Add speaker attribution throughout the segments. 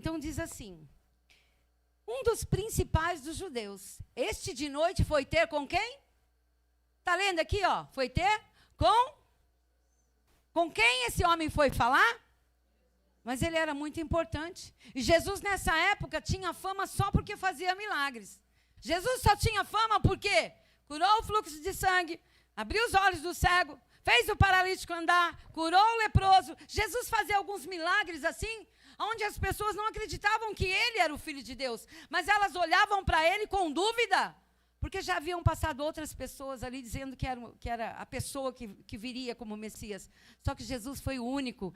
Speaker 1: Então diz assim: um dos principais dos judeus, este de noite foi ter com quem? Está lendo aqui, ó. Foi ter com quem esse homem foi falar? Mas ele era muito importante. E Jesus, nessa época, tinha fama só porque fazia milagres. Jesus só tinha fama porque curou o fluxo de sangue, abriu os olhos do cego, fez o paralítico andar, curou o leproso. Jesus fazia alguns milagres assim, onde as pessoas não acreditavam que ele era o Filho de Deus, mas elas olhavam para ele com dúvida, porque já haviam passado outras pessoas ali dizendo que era a pessoa que viria como Messias. Só que Jesus foi o único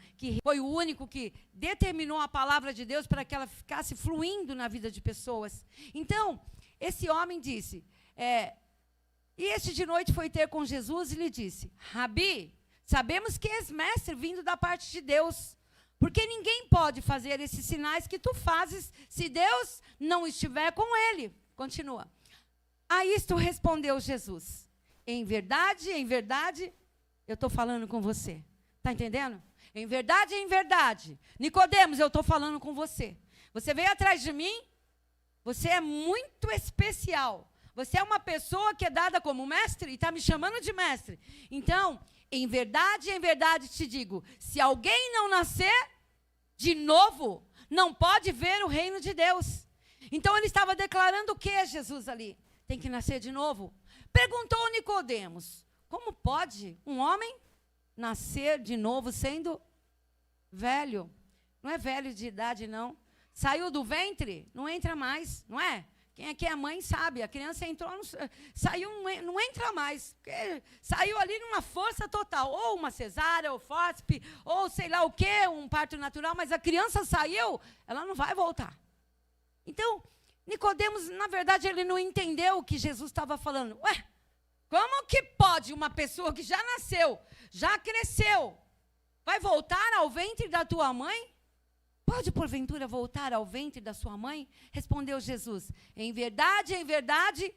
Speaker 1: que determinou a palavra de Deus para que ela ficasse fluindo na vida de pessoas. Então, esse homem disse, e este de noite foi ter com Jesus e lhe disse: Rabi, sabemos que és mestre vindo da parte de Deus, porque ninguém pode fazer esses sinais que tu fazes se Deus não estiver com ele. Continua. A isto respondeu Jesus: em verdade, eu estou falando com você. Está entendendo? Em verdade, Nicodemos, eu estou falando com você. Você veio atrás de mim, você é muito especial. Você é uma pessoa que é dada como mestre e está me chamando de mestre. Então, em verdade te digo, se alguém não nascer de novo, não pode ver o reino de Deus. Então, ele estava declarando o que, Jesus, ali? Tem que nascer de novo. Perguntou Nicodemos: como pode um homem nascer de novo sendo velho? Não é velho de idade, não. Saiu do ventre, não entra mais, não é? Quem aqui é mãe sabe, a criança entrou, saiu, não entra mais. Saiu ali numa força total, ou uma cesárea, ou fóspe, ou sei lá o quê, um parto natural, mas a criança saiu, ela não vai voltar. Então, Nicodemos, na verdade, ele não entendeu o que Jesus estava falando. Ué, como que pode uma pessoa que já nasceu, já cresceu, vai voltar ao ventre da tua mãe? Pode, porventura, voltar ao ventre da sua mãe? Respondeu Jesus: em verdade, é verdade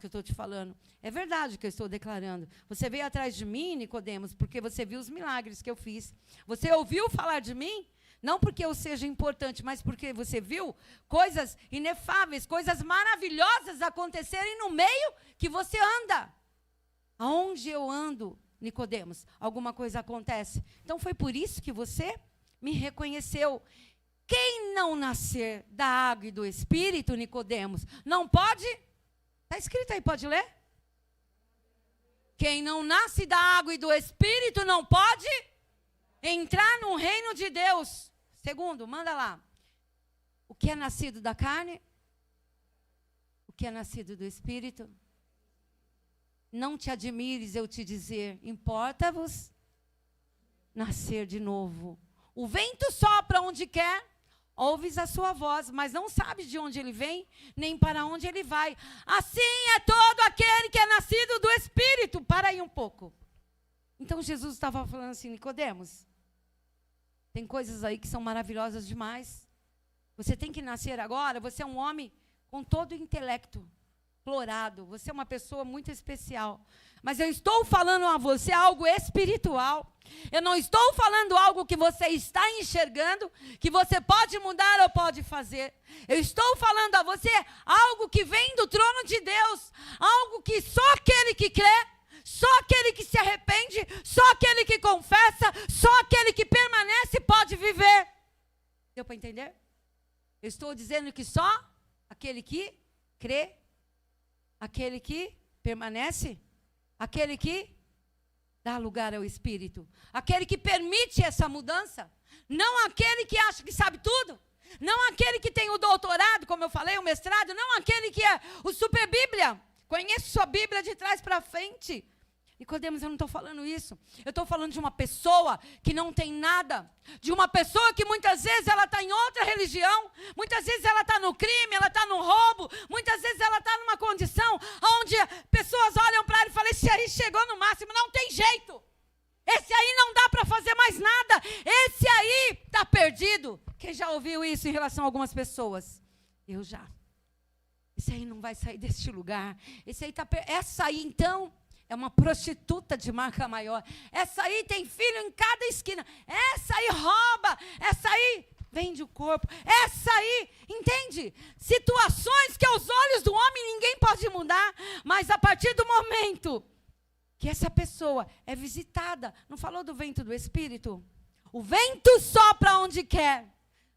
Speaker 1: que eu estou te falando. É verdade que eu estou declarando. Você veio atrás de mim, Nicodemos, porque você viu os milagres que eu fiz. Você ouviu falar de mim? Não porque eu seja importante, mas porque você viu coisas inefáveis, coisas maravilhosas acontecerem no meio que você anda. Aonde eu ando, Nicodemos, alguma coisa acontece. Então foi por isso que você me reconheceu. Quem não nascer da água e do Espírito, Nicodemos, não pode? Está escrito aí, pode ler? Quem não nasce da água e do Espírito não pode entrar no reino de Deus. Segundo, manda lá. O que é nascido da carne? O que é nascido do Espírito? Não te admires eu te dizer, importa-vos nascer de novo. O vento sopra onde quer, ouves a sua voz, mas não sabes de onde ele vem, nem para onde ele vai. Assim é todo aquele que é nascido do Espírito. Para aí um pouco. Então Jesus estava falando assim: Nicodemos, tem coisas aí que são maravilhosas demais. Você tem que nascer agora. Você é um homem com todo o intelecto florado. Você é uma pessoa muito especial. Mas eu estou falando a você algo espiritual. Eu não estou falando algo que você está enxergando, que você pode mudar ou pode fazer. Eu estou falando a você algo que vem do trono de Deus. Algo que só aquele que crê, só aquele que se arrepende, só aquele que confessa, só aquele que permanece pode viver. Deu para entender? Eu estou dizendo que só aquele que crê, aquele que permanece, aquele que dá lugar ao Espírito, aquele que permite essa mudança, não aquele que acha que sabe tudo, não aquele que tem o doutorado, como eu falei, o mestrado, não aquele que é o super Bíblia, conhece sua Bíblia de trás para frente. Nicodemos, eu não estou falando isso. Eu estou falando de uma pessoa que não tem nada. De uma pessoa que muitas vezes ela está em outra religião. Muitas vezes ela está no crime, ela está no roubo. Muitas vezes ela está numa condição onde pessoas olham para ela e falam: esse aí chegou no máximo, não tem jeito. Esse aí não dá para fazer mais nada. Esse aí está perdido. Quem já ouviu isso em relação a algumas pessoas? Eu já. Esse aí não vai sair deste lugar. Esse aí está essa aí então é uma prostituta de marca maior. Essa aí tem filho em cada esquina. Essa aí rouba. Essa aí vende o corpo. Essa aí, entende? Situações que aos olhos do homem ninguém pode mudar, mas a partir do momento que essa pessoa é visitada, não falou do vento do Espírito? O vento sopra onde quer,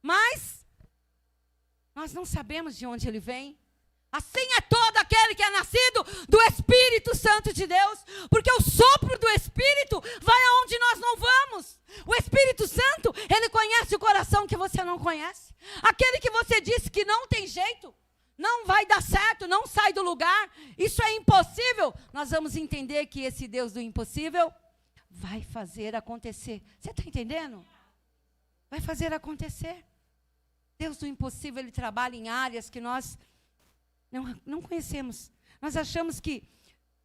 Speaker 1: mas nós não sabemos de onde ele vem. Assim é todo aquele que é nascido do Espírito Santo de Deus, porque o sopro do Espírito vai aonde nós não vamos. O Espírito Santo, ele conhece o coração que você não conhece. Aquele que você disse que não tem jeito, não vai dar certo, não sai do lugar, isso é impossível. Nós vamos entender que esse Deus do impossível vai fazer acontecer. Você está entendendo? Vai fazer acontecer. Deus do impossível, ele trabalha em áreas que nós não conhecemos. Nós achamos que,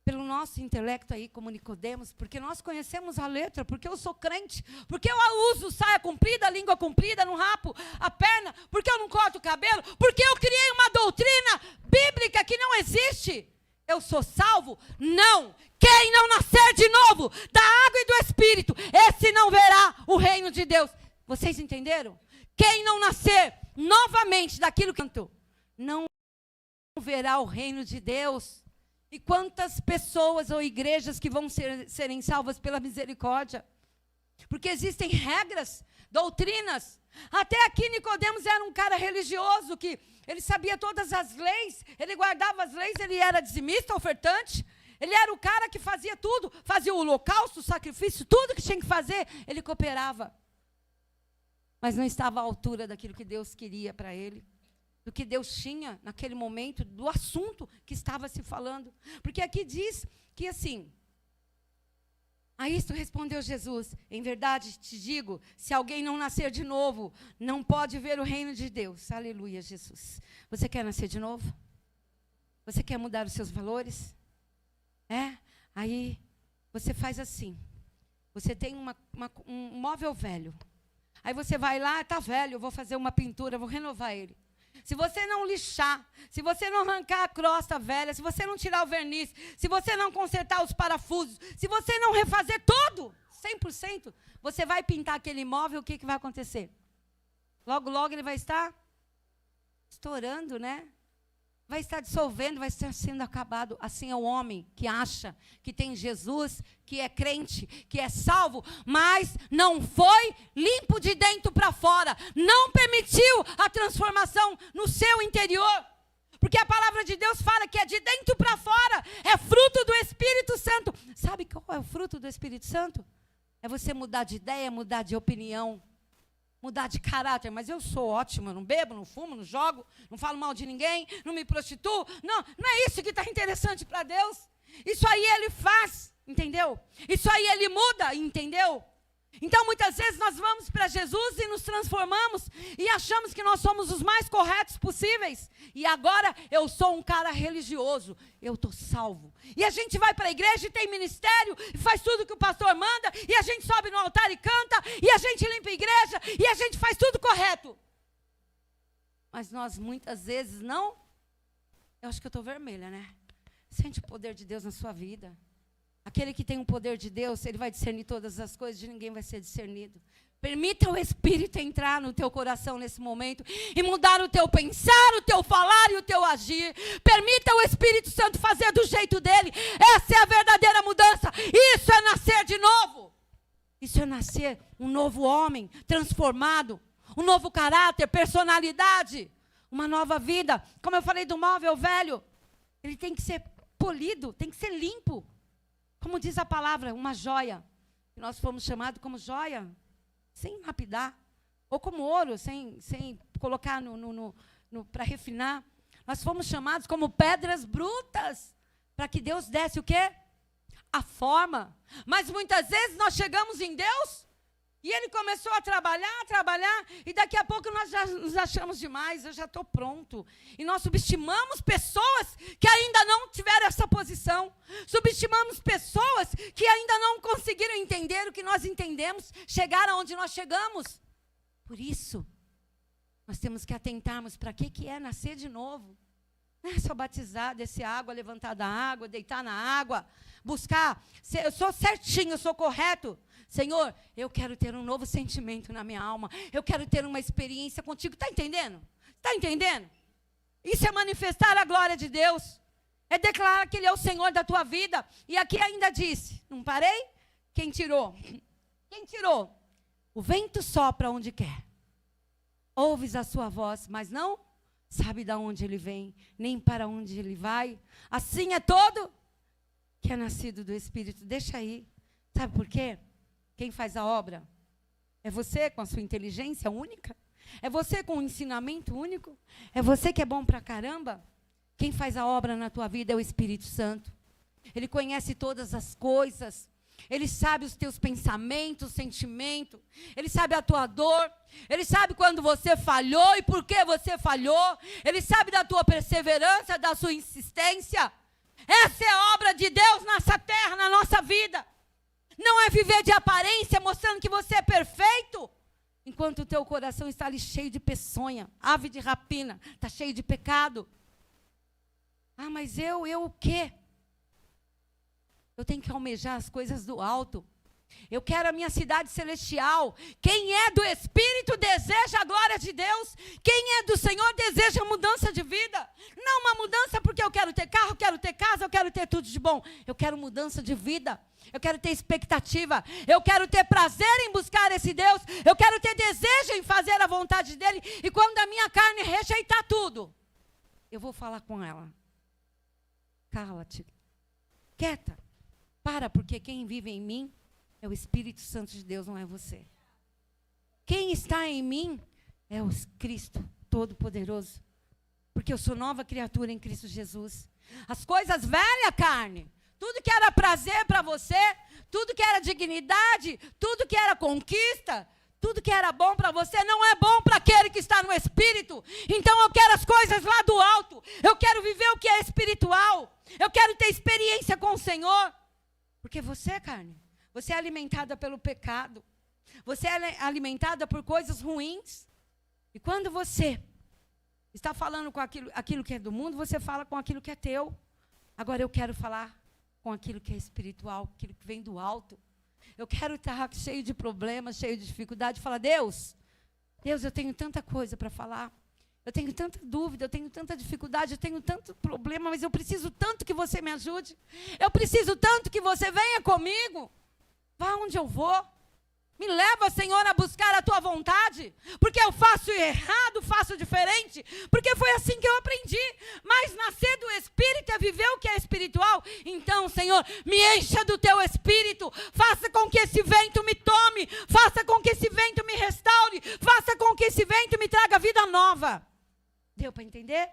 Speaker 1: pelo nosso intelecto aí, como Nicodemos, porque nós conhecemos a letra, porque eu sou crente, porque eu uso saia comprida, língua comprida, não rapo a perna, porque eu não corto o cabelo, porque eu criei uma doutrina bíblica que não existe. Eu sou salvo? Não. Quem não nascer de novo da água e do Espírito, esse não verá o reino de Deus. Vocês entenderam? Quem não nascer novamente daquilo que não verá o reino de Deus. E quantas pessoas ou igrejas que vão serem salvas pela misericórdia? Porque existem regras, doutrinas. Até aqui Nicodemos era um cara religioso, que ele sabia todas as leis, ele guardava as leis, ele era dizimista, ofertante, ele era o cara que fazia tudo, fazia o holocausto, o sacrifício, tudo que tinha que fazer, ele cooperava. Mas não estava à altura daquilo que Deus queria para ele, do que Deus tinha naquele momento, do assunto que estava se falando. Porque aqui diz que assim, a isto respondeu Jesus: em verdade te digo, se alguém não nascer de novo, não pode ver o reino de Deus. Aleluia, Jesus. Você quer nascer de novo? Você quer mudar os seus valores? Aí você faz assim, você tem um móvel velho, aí você vai lá, está velho, eu vou fazer uma pintura, vou renovar ele. Se você não lixar, se você não arrancar a crosta velha, se você não tirar o verniz, se você não consertar os parafusos, se você não refazer todo, 100%, você vai pintar aquele imóvel, o que vai acontecer? Logo, logo ele vai estar estourando, né? Vai estar dissolvendo, vai estar sendo acabado. Assim é o homem que acha que tem Jesus, que é crente, que é salvo, mas não foi limpo de dentro para fora, não permitiu a transformação no seu interior. Porque a palavra de Deus fala que é de dentro para fora, é fruto do Espírito Santo. Sabe qual é o fruto do Espírito Santo? É você mudar de ideia, mudar de opinião, mudar de caráter. Mas eu sou ótimo, eu não bebo, não fumo, não jogo, não falo mal de ninguém, não me prostituo. Não é isso que está interessante para Deus. Isso aí ele faz, entendeu? Isso aí ele muda, entendeu? Então muitas vezes nós vamos para Jesus e nos transformamos e achamos que nós somos os mais corretos possíveis. E agora eu sou um cara religioso, eu estou salvo. E a gente vai para a igreja e tem ministério, e faz tudo que o pastor manda, e a gente sobe no altar e canta, e a gente limpa a igreja, e a gente faz tudo correto. Mas nós muitas vezes não. Eu acho que eu estou vermelha, né? Sente o poder de Deus na sua vida. Aquele que tem o poder de Deus, ele vai discernir todas as coisas, de ninguém vai ser discernido. Permita o Espírito entrar no teu coração nesse momento e mudar o teu pensar, o teu falar e o teu agir. Permita o Espírito Santo fazer do jeito dele. Essa é a verdadeira mudança. Isso é nascer de novo. Isso é nascer um novo homem, transformado, um novo caráter, personalidade, uma nova vida. Como eu falei do móvel velho, ele tem que ser polido, tem que ser limpo. Como diz a palavra, uma joia. Nós fomos chamados como joia, sem lapidar. Ou como ouro, sem colocar para refinar. Nós fomos chamados como pedras brutas, para que Deus desse o quê? A forma. Mas muitas vezes nós chegamos em Deus e Ele começou a trabalhar, e daqui a pouco nós já nos achamos demais, eu já estou pronto. E nós subestimamos pessoas que ainda não tiveram essa posição. Subestimamos pessoas que ainda não conseguiram entender o que nós entendemos, chegar aonde nós chegamos. Por isso, nós temos que atentarmos para que é nascer de novo. Não é só batizar, descer água, levantar da água, deitar na água, buscar. Eu sou certinho, eu sou correto. Senhor, eu quero ter um novo sentimento na minha alma. Eu quero ter uma experiência contigo. Está entendendo? Está entendendo? Isso é manifestar a glória de Deus. É declarar que Ele é o Senhor da tua vida. E aqui ainda disse, não parei? Quem tirou? Quem tirou? O vento sopra onde quer. Ouves a sua voz, mas não sabe de onde ele vem, nem para onde ele vai. Assim é todo que é nascido do Espírito. Deixa aí. Sabe por quê? Quem faz a obra? É você com a sua inteligência única? É você com um ensinamento único? É você que é bom pra caramba? Quem faz a obra na tua vida é o Espírito Santo. Ele conhece todas as coisas. Ele sabe os teus pensamentos, sentimentos. Ele sabe a tua dor. Ele sabe quando você falhou e por que você falhou. Ele sabe da tua perseverança, da sua insistência. Essa é a obra de Deus nessa terra, na nossa vida. Não é viver de aparência, mostrando que você é perfeito, enquanto o teu coração está ali cheio de peçonha, ave de rapina, está cheio de pecado. Ah, mas eu o quê? Eu tenho que almejar as coisas do alto. Eu quero a minha cidade celestial. Quem é do Espírito deseja a glória de Deus. Quem é do Senhor deseja mudança de vida. Não uma mudança porque eu quero ter carro, eu quero ter casa, eu quero ter tudo de bom. Eu quero mudança de vida. Eu quero ter expectativa. Eu quero ter prazer em buscar esse Deus. Eu quero ter desejo em fazer a vontade dEle. E quando a minha carne rejeitar tudo, eu vou falar com ela. Cala-te. Quieta. Para, porque quem vive em mim é o Espírito Santo de Deus, não é você. Quem está em mim é o Cristo Todo-Poderoso. Porque eu sou nova criatura em Cristo Jesus. As coisas velhas, carne, tudo que era prazer para você, tudo que era dignidade, tudo que era conquista, tudo que era bom para você, não é bom para aquele que está no Espírito. Então eu quero as coisas lá do alto. Eu quero viver o que é espiritual. Eu quero ter experiência com o Senhor. Porque você, carne, você é alimentada pelo pecado. Você é alimentada por coisas ruins. E quando você está falando com aquilo que é do mundo, você fala com aquilo que é teu. Agora eu quero falar com aquilo que é espiritual, aquilo que vem do alto. Eu quero estar cheio de problemas, cheio de dificuldade. Falar, Deus, eu tenho tanta coisa para falar. Eu tenho tanta dúvida, eu tenho tanta dificuldade, eu tenho tanto problema, mas eu preciso tanto que você me ajude. Eu preciso tanto que você venha comigo. Vá onde eu vou. Me leva, Senhor, a buscar a tua vontade. Porque eu faço errado, faço diferente. Porque foi assim que eu aprendi. Mas nascer do Espírito é viver o que é espiritual. Então, Senhor, me encha do teu Espírito. Faça com que esse vento me tome. Faça com que esse vento me restaure. Faça com que esse vento me traga vida nova. Deu para entender?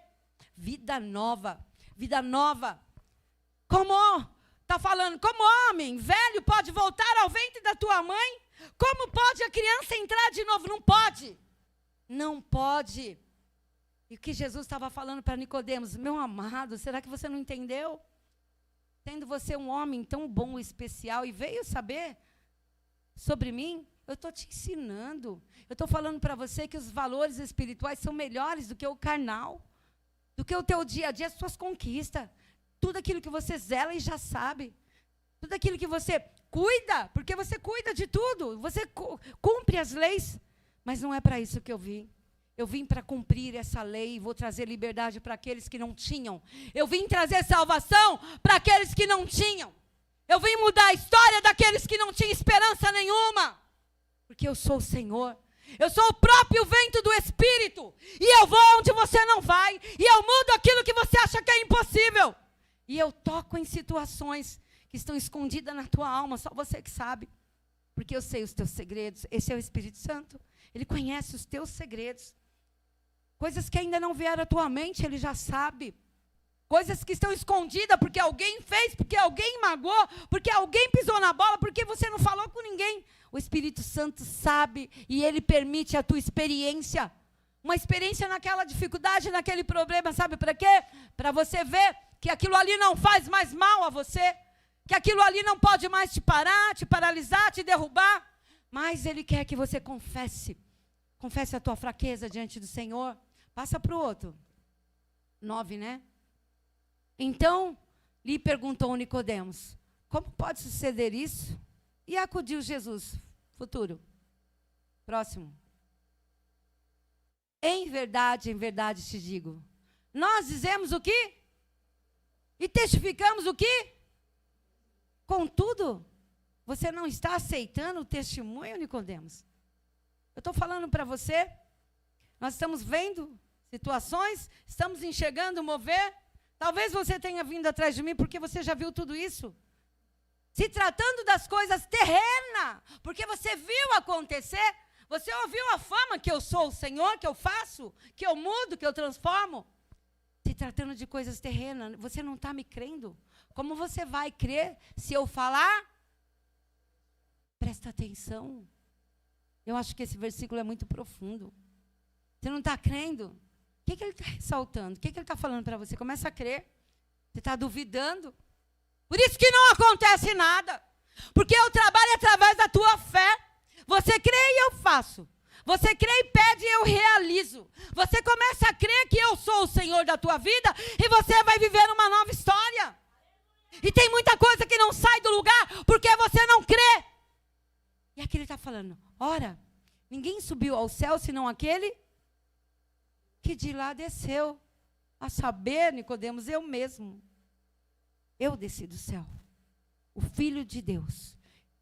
Speaker 1: Vida nova. Vida nova. Como está falando, como homem velho pode voltar ao ventre da tua mãe? Como pode a criança entrar de novo? Não pode. Não pode. E o que Jesus estava falando para Nicodemos? Meu amado, será que você não entendeu? Tendo você um homem tão bom e especial e veio saber sobre mim, eu estou te ensinando. Eu estou falando para você que os valores espirituais são melhores do que o carnal, do que o teu dia a dia, as suas conquistas. Tudo aquilo que você zela e já sabe. Tudo aquilo que você cuida, porque você cuida de tudo. Você cumpre as leis. Mas não é para isso que eu vim. Eu vim para cumprir essa lei e vou trazer liberdade para aqueles que não tinham. Eu vim trazer salvação para aqueles que não tinham. Eu vim mudar a história daqueles que não tinham esperança nenhuma. Porque eu sou o Senhor. Eu sou o próprio vento do Espírito. E eu vou onde você não vai. E eu mudo aquilo que você acha que é impossível. E eu toco em situações que estão escondidas na tua alma. Só você que sabe. Porque eu sei os teus segredos. Esse é o Espírito Santo. Ele conhece os teus segredos. Coisas que ainda não vieram à tua mente, ele já sabe. Coisas que estão escondidas porque alguém fez, porque alguém magoou, porque alguém pisou na bola, porque você não falou com ninguém. O Espírito Santo sabe e ele permite a tua experiência. Uma experiência naquela dificuldade, naquele problema, sabe para quê? Para você ver que aquilo ali não faz mais mal a você, que aquilo ali não pode mais te parar, te paralisar, te derrubar. Mas ele quer que você confesse a tua fraqueza diante do Senhor. Passa para o outro. 9, né? Então, lhe perguntou Nicodemos: como pode suceder isso? E acudiu Jesus. Futuro. Próximo. Em verdade te digo. Nós dizemos o quê? E testificamos o quê? Contudo, você não está aceitando o testemunho, Nicodemos? Eu estou falando para você. Nós estamos vendo situações, estamos enxergando o mover. Talvez você tenha vindo atrás de mim porque você já viu tudo isso. Se tratando das coisas terrenas, porque você viu acontecer, você ouviu a fama que eu sou o Senhor, que eu faço, que eu mudo, que eu transformo. Se tratando de coisas terrenas, você não está me crendo? Como você vai crer se eu falar? Presta atenção. Eu acho que esse versículo é muito profundo. Você não está crendo? O que ele está ressaltando? O que ele está falando para você? Começa a crer. Você está duvidando. Por isso que não acontece nada. Porque eu trabalho através da tua fé. Você crê e eu faço. Você crê e pede e eu realizo. Você começa a crer que eu sou o Senhor da tua vida e você vai viver uma nova história. E tem muita coisa que não sai do lugar porque você não crê. E aqui ele está falando: ora, ninguém subiu ao céu senão aquele que de lá desceu. A saber, Nicodemos, eu mesmo. Eu desci do céu, o Filho de Deus.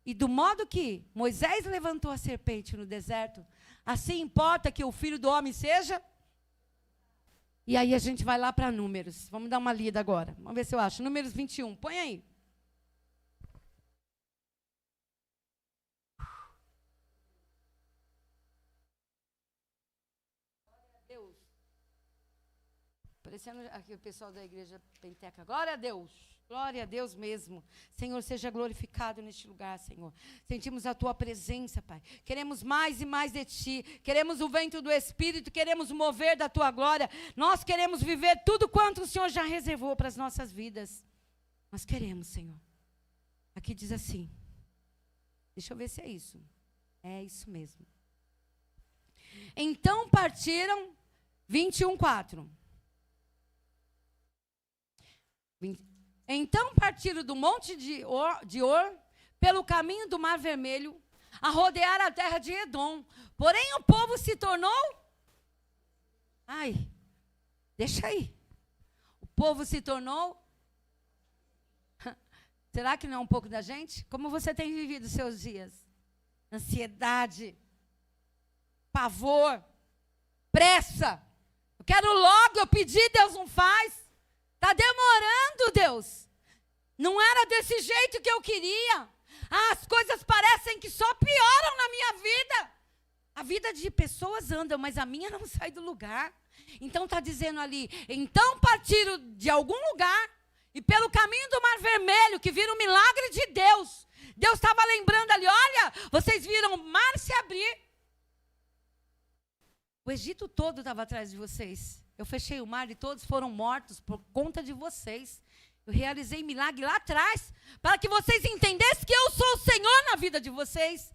Speaker 1: E do modo que Moisés levantou a serpente no deserto, assim importa que o Filho do Homem seja. E aí a gente vai lá para Números. Vamos dar uma lida agora. Vamos ver se eu acho. Números 21. Põe aí. Deus. Parecendo aqui o pessoal da igreja Penteca. Glória a Deus. Glória a Deus mesmo. Senhor, seja glorificado neste lugar, Senhor. Sentimos a tua presença, Pai. Queremos mais e mais de ti. Queremos o vento do Espírito. Queremos o mover da tua glória. Nós queremos viver tudo quanto o Senhor já reservou para as nossas vidas. Nós queremos, Senhor. Aqui diz assim. Deixa eu ver se é isso. É isso mesmo. Então partiram 21:4. Então partiram do monte de Or, pelo caminho do Mar Vermelho, a rodear a terra de Edom. Porém, o povo se tornou... Ai, deixa aí. O povo se tornou... Será que não é um pouco da gente? Como você tem vivido os seus dias? Ansiedade, pavor, pressa. Eu quero logo, eu pedi, Deus não faz. Está demorando, Deus. Não era desse jeito que eu queria. As coisas parecem que só pioram na minha vida. A vida de pessoas anda, mas a minha não sai do lugar. Então está dizendo ali, então partiram de algum lugar e pelo caminho do Mar Vermelho, que viram o milagre de Deus. Deus estava lembrando ali, olha, vocês viram o mar se abrir. O Egito todo estava atrás de vocês. Eu fechei o mar e todos foram mortos por conta de vocês. Eu realizei milagre lá atrás, para que vocês entendessem que eu sou o Senhor na vida de vocês.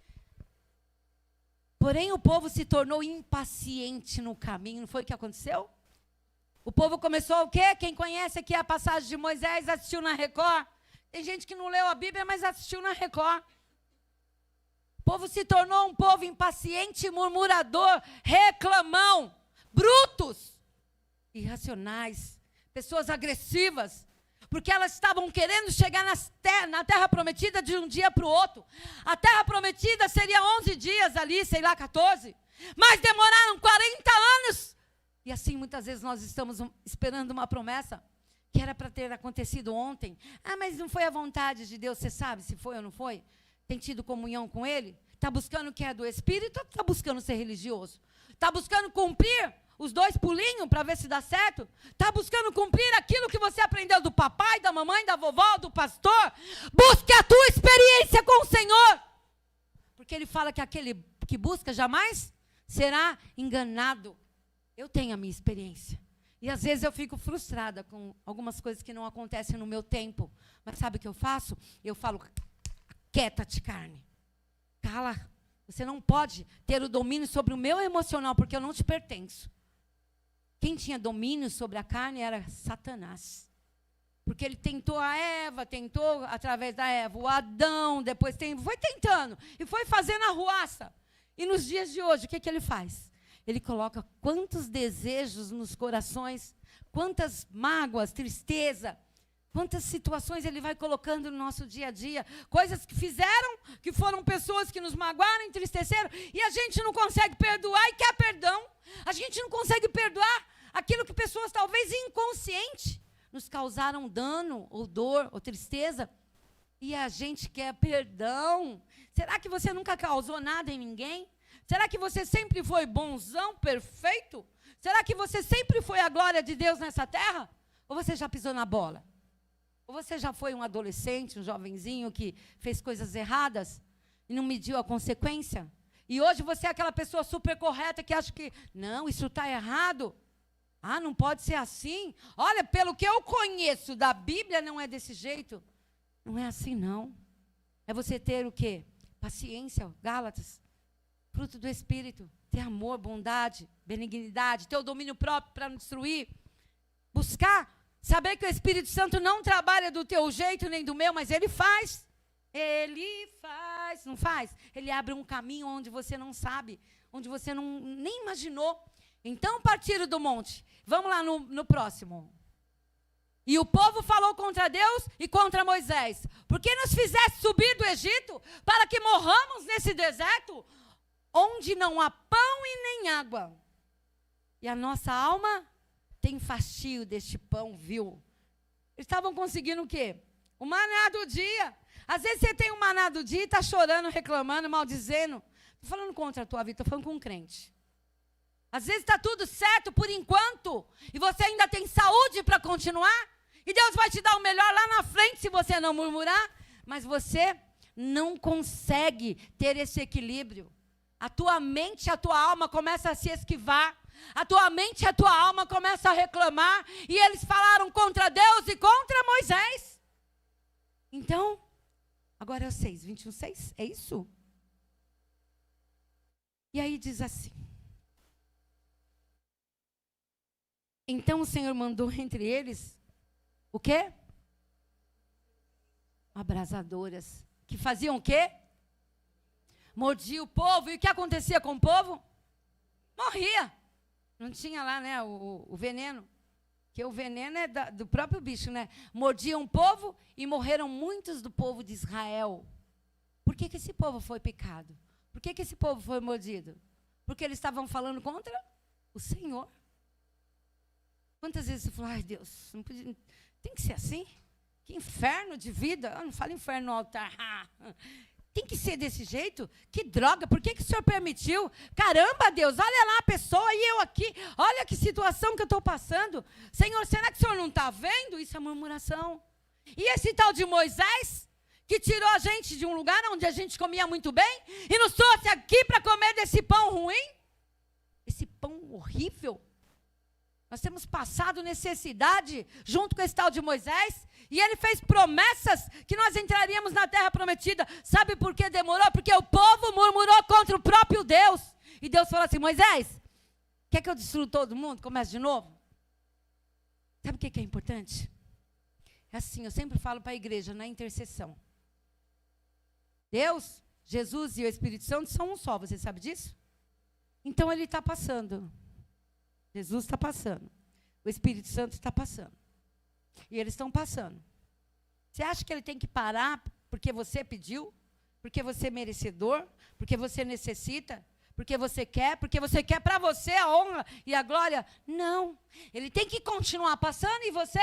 Speaker 1: Porém, o povo se tornou impaciente no caminho. Não foi o que aconteceu? O povo começou o quê? Quem conhece aqui a passagem de Moisés, assistiu na Record. Tem gente que não leu a Bíblia, mas assistiu na Record. O povo se tornou um povo impaciente, murmurador, reclamão, brutos, irracionais, pessoas agressivas, porque elas estavam querendo chegar na terra prometida de um dia para o outro. A terra prometida seria 11 dias ali, sei lá, 14, mas demoraram 40 anos. E assim muitas vezes nós estamos esperando uma promessa que era para ter acontecido ontem. Ah, mas não foi a vontade de Deus, você sabe se foi ou não foi? Tem tido comunhão com Ele? Está buscando o que é do Espírito ou está buscando ser religioso? Está buscando cumprir os 2 pulinhos para ver se dá certo? Está buscando cumprir aquilo que você aprendeu do papai, da mamãe, da vovó, do pastor? Busque a tua experiência com o Senhor. Porque Ele fala que aquele que busca jamais será enganado. Eu tenho a minha experiência. E às vezes eu fico frustrada com algumas coisas que não acontecem no meu tempo. Mas sabe o que eu faço? Eu falo, quieta-te, carne. Cala. Você não pode ter o domínio sobre o meu emocional, porque eu não te pertenço. Quem tinha domínio sobre a carne era Satanás. Porque ele tentou a Eva, tentou através da Eva, o Adão, depois foi tentando, e foi fazendo arruaça. E nos dias de hoje, o que ele faz? Ele coloca quantos desejos nos corações, quantas mágoas, tristeza, quantas situações ele vai colocando no nosso dia a dia, coisas que fizeram, que foram pessoas que nos magoaram, entristeceram, e a gente não consegue perdoar e quer perdão. A gente não consegue perdoar aquilo que pessoas talvez inconscientes nos causaram dano, ou dor, ou tristeza, e a gente quer perdão. Será que você nunca causou nada em ninguém? Será que você sempre foi bonzão, perfeito? Será que você sempre foi a glória de Deus nessa terra? Ou você já pisou na bola? Ou você já foi um adolescente, um jovenzinho que fez coisas erradas e não mediu a consequência? E hoje você é aquela pessoa super correta que acha que, não, isso está errado. Ah, não pode ser assim. Olha, pelo que eu conheço da Bíblia, não é desse jeito. Não é assim, não. É você ter o quê? Paciência, Gálatas. Fruto do Espírito. Ter amor, bondade, benignidade. Ter o domínio próprio para não destruir. Buscar. Saber que o Espírito Santo não trabalha do teu jeito nem do meu, mas ele faz. Ele faz. Não faz? Ele abre um caminho onde você não sabe. Onde você nem imaginou. Então partiram do monte. Vamos lá no próximo. E o povo falou contra Deus e contra Moisés. Por que nos fizeste subir do Egito para que morramos nesse deserto, onde não há pão e nem água? E a nossa alma tem fastio deste pão, viu? Eles estavam conseguindo o quê? O maná do dia. Às vezes você tem o maná do dia e está chorando, reclamando, maldizendo. Estou falando contra a tua vida, estou falando com um crente. Às vezes está tudo certo por enquanto, e você ainda tem saúde para continuar, e Deus vai te dar o melhor lá na frente se você não murmurar, mas você não consegue ter esse equilíbrio. A tua mente e a tua alma começam a se esquivar, a tua mente e a tua alma começam a reclamar, e eles falaram contra Deus e contra Moisés. Então, agora é o 6, 21, 6, é isso? E aí diz assim: então o Senhor mandou entre eles, o quê? Abrasadoras, que faziam o quê? Mordia o povo, e o que acontecia com o povo? Morria. Não tinha lá, né, o veneno, que o veneno é do próprio bicho, né? Mordiam o povo e morreram muitos do povo de Israel. Por que esse povo foi picado? Por que esse povo foi mordido? Porque eles estavam falando contra o Senhor. Quantas vezes você falou, ai Deus, não podia, tem que ser assim? Que inferno de vida. Eu não falo inferno no altar. Tem que ser desse jeito? Que droga, por que o Senhor permitiu? Caramba, Deus, olha lá a pessoa e eu aqui. Olha que situação que eu estou passando. Senhor, será que o Senhor não está vendo? Isso é murmuração. E esse tal de Moisés, que tirou a gente de um lugar onde a gente comia muito bem e nos trouxe aqui para comer desse pão ruim? Esse pão horrível. Nós temos passado necessidade junto com esse tal de Moisés, e ele fez promessas que nós entraríamos na terra prometida. Sabe por que demorou? Porque o povo murmurou contra o próprio Deus. E Deus falou assim, Moisés, quer que eu destrua todo mundo? Comece de novo? Sabe o que é importante? É assim, eu sempre falo para a igreja, na intercessão. Deus, Jesus e o Espírito Santo são um só, você sabe disso? Então ele está passando. Jesus está passando. O Espírito Santo está passando. E eles estão passando. Você acha que ele tem que parar porque você pediu? Porque você é merecedor? Porque você necessita? Porque você quer para você a honra e a glória? Não. Ele tem que continuar passando e você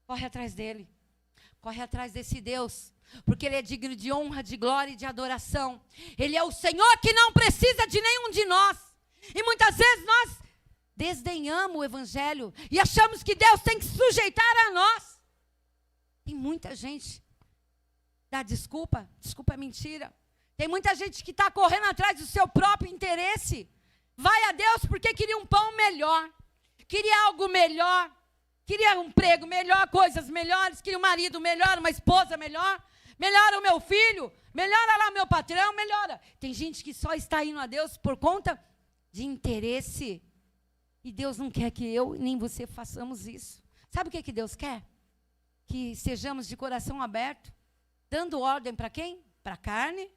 Speaker 1: corre atrás dele. Corre atrás desse Deus. Porque ele é digno de honra, de glória e de adoração. Ele é o Senhor que não precisa de nenhum de nós. E muitas vezes nós desdenhamos o evangelho e achamos que Deus tem que se sujeitar a nós. Tem muita gente, dá desculpa é mentira. Tem muita gente que está correndo atrás do seu próprio interesse. Vai a Deus porque queria um pão melhor, queria algo melhor, queria um emprego melhor, coisas melhores, queria um marido melhor, uma esposa melhor, melhora o meu filho, melhora lá o meu patrão, melhora. Tem gente que só está indo a Deus por conta de interesse. E Deus não quer que eu nem você façamos isso. Sabe o que Deus quer? que sejamos de coração aberto, dando ordem para quem? Para a carne,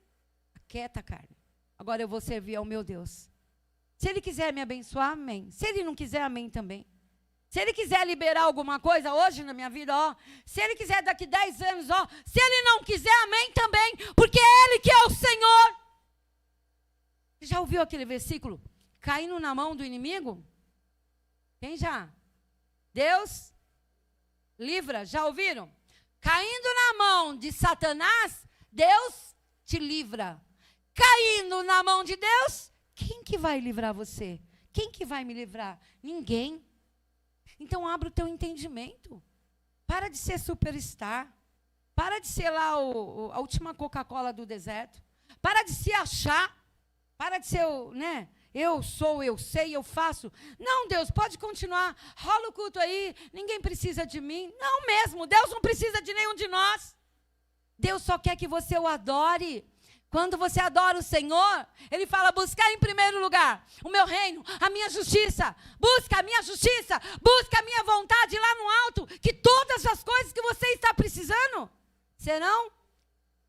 Speaker 1: aquieta a carne. Agora eu vou servir ao meu Deus. Se Ele quiser me abençoar, amém. Se Ele não quiser, amém também. Se Ele quiser liberar alguma coisa hoje na minha vida, ó. Se Ele quiser daqui 10 anos, ó. Se Ele não quiser, amém também. Porque é Ele que é o Senhor. Já ouviu aquele versículo? Caindo na mão do inimigo? Quem já? Deus livra. Já ouviram? Caindo na mão de Satanás, Deus te livra. Caindo na mão de Deus, quem que vai livrar você? Quem que vai me livrar? Ninguém. Então abra o teu entendimento. Para de ser superstar. Para de ser lá a última Coca-Cola do deserto. Para de se achar. Para de ser, eu sou, eu sei, eu faço. Não, Deus, pode continuar. Rola o culto aí. Ninguém precisa de mim. Não mesmo, Deus não precisa de nenhum de nós. Deus só quer que você o adore. Quando você adora o Senhor, Ele fala, buscar em primeiro lugar o meu reino, a minha justiça. Busca a minha justiça, busca a minha vontade lá no alto, que todas as coisas que você está precisando serão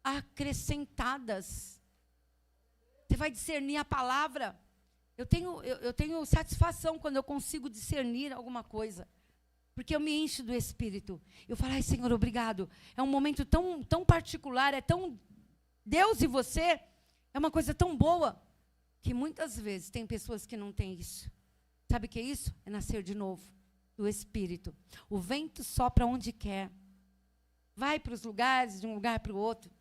Speaker 1: acrescentadas. Você vai discernir a palavra. Eu tenho satisfação quando eu consigo discernir alguma coisa. Porque eu me encho do Espírito. Eu falo, ai Senhor, obrigado. É um momento tão particular, é tão... Deus e você é uma coisa tão boa, que muitas vezes tem pessoas que não têm isso. Sabe o que é isso? É nascer de novo, do Espírito. O vento sopra onde quer. Vai para os lugares, de um lugar para o outro.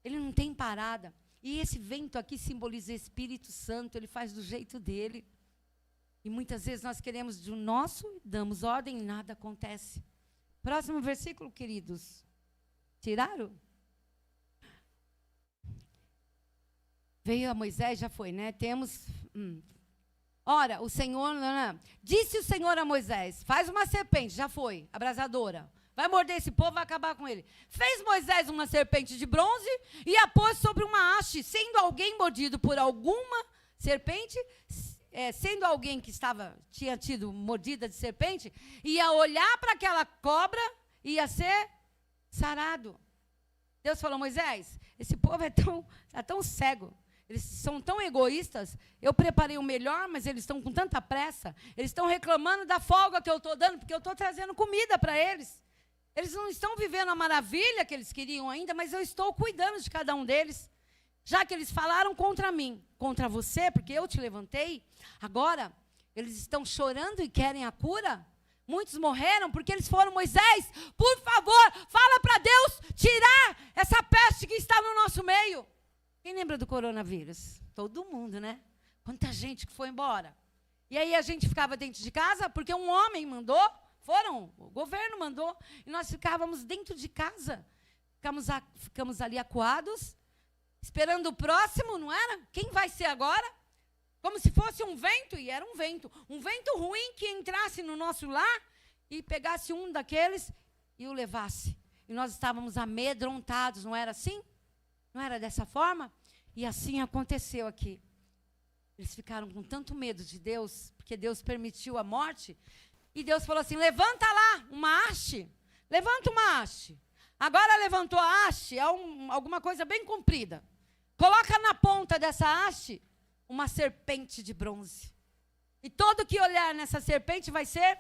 Speaker 1: Ele não tem parada. E esse vento aqui simboliza o Espírito Santo, ele faz do jeito dele. E muitas vezes nós queremos do nosso, damos ordem e nada acontece. Próximo versículo, queridos. Tiraram? Veio a Moisés, já foi, né? Temos... Ora, o Senhor... Disse o Senhor a Moisés, faz uma serpente, já foi, abrasadora. Vai morder esse povo, vai acabar com ele. Fez Moisés uma serpente de bronze e a pôs sobre uma haste, sendo alguém mordido por alguma serpente, sendo alguém que tinha tido mordida de serpente, ia olhar para aquela cobra e ia ser sarado. Deus falou, Moisés, esse povo é tão cego. Eles são tão egoístas, eu preparei o melhor, mas eles estão com tanta pressa, eles estão reclamando da folga que eu estou dando, porque eu estou trazendo comida para eles. Eles não estão vivendo a maravilha que eles queriam ainda, mas eu estou cuidando de cada um deles. Já que eles falaram contra mim, contra você, porque eu te levantei, agora eles estão chorando e querem a cura. Muitos morreram porque eles foram, Moisés, por favor, fala para Deus tirar essa peste que está no nosso meio. Quem lembra do coronavírus? Todo mundo, né? Quanta gente que foi embora. E aí a gente ficava dentro de casa porque um homem mandou, o governo mandou, e nós ficávamos dentro de casa. Ficamos ali acuados, esperando o próximo, não era? Quem vai ser agora? Como se fosse um vento, e era um vento ruim que entrasse no nosso lar e pegasse um daqueles e o levasse. E nós estávamos amedrontados, não era assim? Não era dessa forma? E assim aconteceu aqui. Eles ficaram com tanto medo de Deus, porque Deus permitiu a morte, e Deus falou assim, levanta lá uma haste, levanta uma haste. Agora levantou a haste, alguma coisa bem comprida. Coloca na ponta dessa haste uma serpente de bronze. E todo que olhar nessa serpente vai ser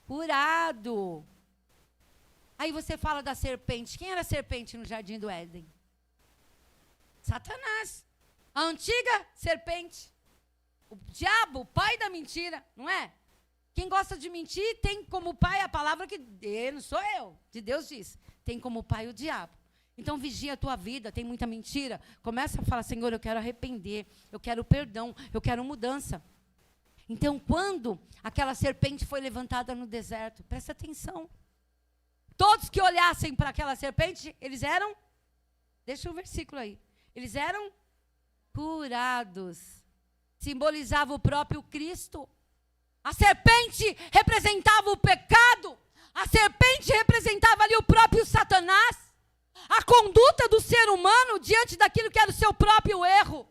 Speaker 1: curado. Aí você fala da serpente. Quem era a serpente no Jardim do Éden? Satanás. A antiga serpente. O diabo, o pai da mentira, não é? Quem gosta de mentir tem como pai a palavra que... não sou eu, de Deus diz. Tem como pai o diabo. Então vigia a tua vida, tem muita mentira. Começa a falar, Senhor, eu quero arrepender, eu quero perdão, eu quero mudança. Então, quando aquela serpente foi levantada no deserto, presta atenção. Todos que olhassem para aquela serpente, eles eram, deixa o versículo aí, eles eram curados. Simbolizava o próprio Cristo. A serpente representava o pecado. A serpente representava ali o próprio Satanás. A conduta do ser humano diante daquilo que era o seu próprio erro.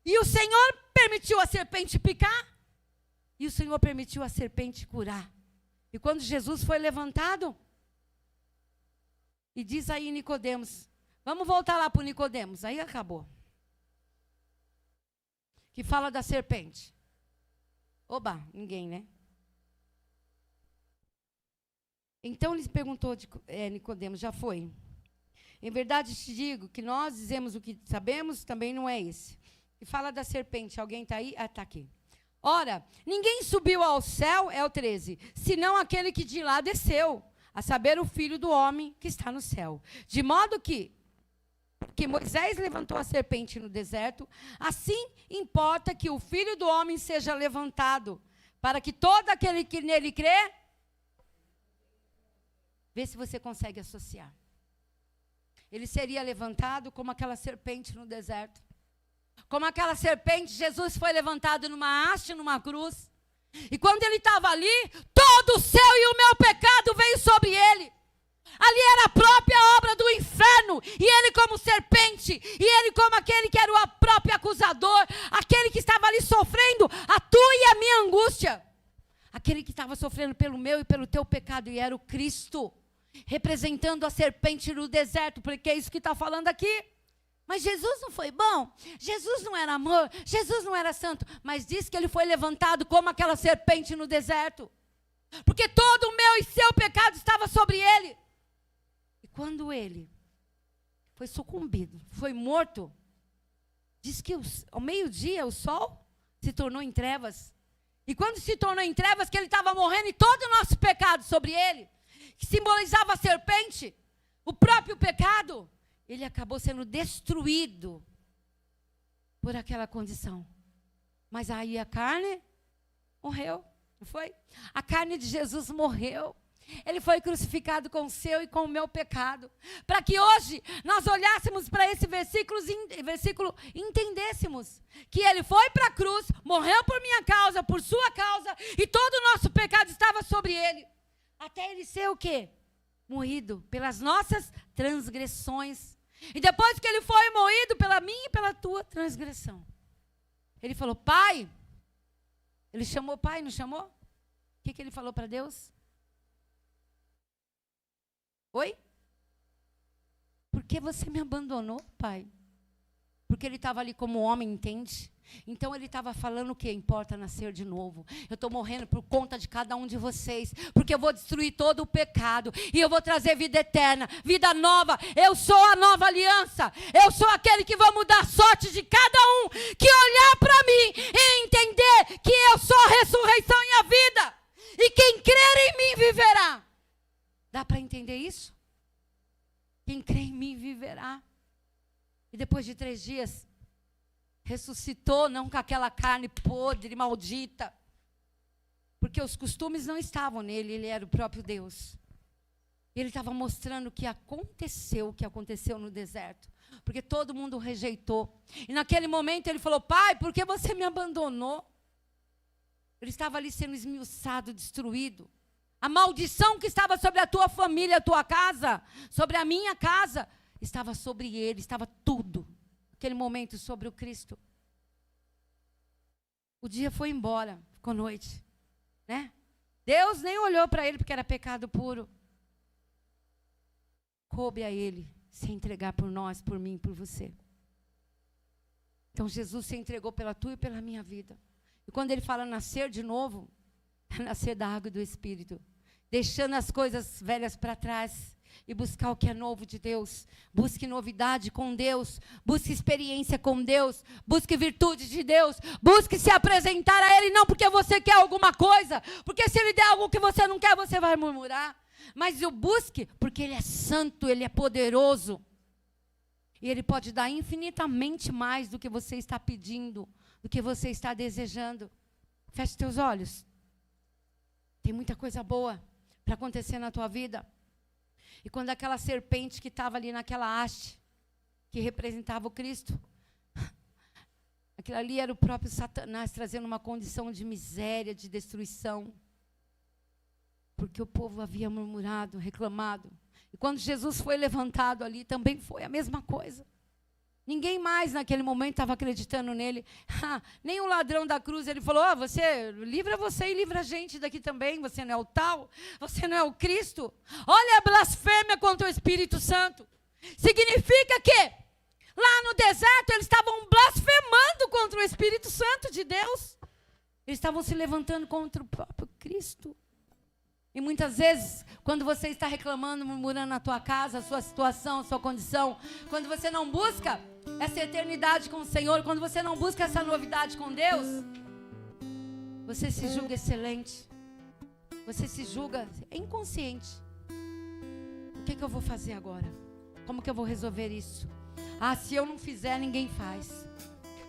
Speaker 1: E o Senhor permitiu a serpente picar. E o Senhor permitiu a serpente curar. E quando Jesus foi levantado, e diz aí Nicodemos, vamos voltar lá para o Nicodemos, aí acabou. Que fala da serpente. Oba, ninguém, né? Então ele perguntou, Nicodemos, já foi. Em verdade te digo que nós dizemos o que sabemos, também não é esse. E fala da serpente, alguém está aí? Ah, está aqui. Ora, ninguém subiu ao céu, é o 13, senão aquele que de lá desceu, a saber, o Filho do Homem que está no céu. De modo que Moisés levantou a serpente no deserto, assim importa que o Filho do Homem seja levantado, para que todo aquele que nele crê, vê se você consegue associar. Ele seria levantado como aquela serpente no deserto. Como aquela serpente, Jesus foi levantado numa haste, numa cruz. E quando ele estava ali, todo o seu e o meu pecado veio sobre ele. Ali era a própria obra do inferno. E ele como serpente, e ele como aquele que era o próprio acusador, aquele que estava ali sofrendo a tua e a minha angústia. Aquele que estava sofrendo pelo meu e pelo teu pecado, e era o Cristo. Representando a serpente no deserto, porque é isso que está falando aqui. Mas Jesus não foi bom, Jesus não era amor, Jesus não era santo, mas diz que ele foi levantado como aquela serpente no deserto, porque todo o meu e seu pecado estava sobre ele. E quando ele foi sucumbido, foi morto, diz que ao meio-dia o sol se tornou em trevas. E quando se tornou em trevas, que ele estava morrendo e todo o nosso pecado sobre ele, que simbolizava a serpente, o próprio pecado, ele acabou sendo destruído por aquela condição. Mas aí a carne morreu, não foi? A carne de Jesus morreu. Ele foi crucificado com o seu e com o meu pecado. Para que hoje nós olhássemos para esse versículo e entendêssemos que ele foi para a cruz, morreu por minha causa, por sua causa, e todo o nosso pecado estava sobre ele. Até ele ser o quê? Moído pelas nossas transgressões. E depois que ele foi moído pela minha e pela tua transgressão, ele falou, Pai. Ele chamou Pai, não chamou? O que ele falou para Deus? Oi? Por que você me abandonou, Pai? Porque ele estava ali como homem, entende? Então ele estava falando o que importa nascer de novo. Eu estou morrendo por conta de cada um de vocês, porque eu vou destruir todo o pecado e eu vou trazer vida eterna, vida nova. Eu sou a nova aliança. Eu sou aquele que vai mudar a sorte de cada um que olhar para mim e entender que eu sou a ressurreição e a vida. E quem crer em mim viverá. Dá para entender isso? Quem crê em mim viverá. E depois de 3 dias ressuscitou, não com aquela carne podre, maldita. Porque os costumes não estavam nele, ele era o próprio Deus. Ele estava mostrando o que aconteceu no deserto. Porque todo mundo o rejeitou. E naquele momento ele falou, Pai, por que você me abandonou? Ele estava ali sendo esmiuçado, destruído. A maldição que estava sobre a tua família, a tua casa, sobre a minha casa, estava sobre ele, estava tudo. Aquele momento sobre o Cristo. O dia foi embora, ficou noite, né? Deus nem olhou para ele porque era pecado puro. Coube a ele se entregar por nós, por mim, por você. Então Jesus se entregou pela tua e pela minha vida. E quando ele fala nascer de novo, é nascer da água e do Espírito, deixando as coisas velhas para trás e buscar o que é novo de Deus. Busque novidade com Deus, busque experiência com Deus, busque virtude de Deus, busque se apresentar a Ele, não porque você quer alguma coisa, porque se Ele der algo que você não quer, você vai murmurar, mas o busque porque Ele é santo, Ele é poderoso, e Ele pode dar infinitamente mais do que você está pedindo, do que você está desejando. Feche teus olhos. Tem muita coisa boa para acontecer na tua vida. E quando aquela serpente que estava ali naquela haste, que representava o Cristo, aquilo ali era o próprio Satanás trazendo uma condição de miséria, de destruição. Porque o povo havia murmurado, reclamado. E quando Jesus foi levantado ali, também foi a mesma coisa. Ninguém mais naquele momento estava acreditando nele. Nem o ladrão da cruz, ele falou, livra você e livra a gente daqui também, você não é o tal, você não é o Cristo. Olha a blasfêmia contra o Espírito Santo. Significa que lá no deserto eles estavam blasfemando contra o Espírito Santo de Deus. Eles estavam se levantando contra o próprio Cristo. E muitas vezes, quando você está reclamando, murmurando na tua casa, a sua situação, a sua condição, quando você não busca essa eternidade com o Senhor, quando você não busca essa novidade com Deus, você se julga excelente. Você se julga inconsciente. O que eu vou fazer agora? Como que eu vou resolver isso? Se eu não fizer, ninguém faz.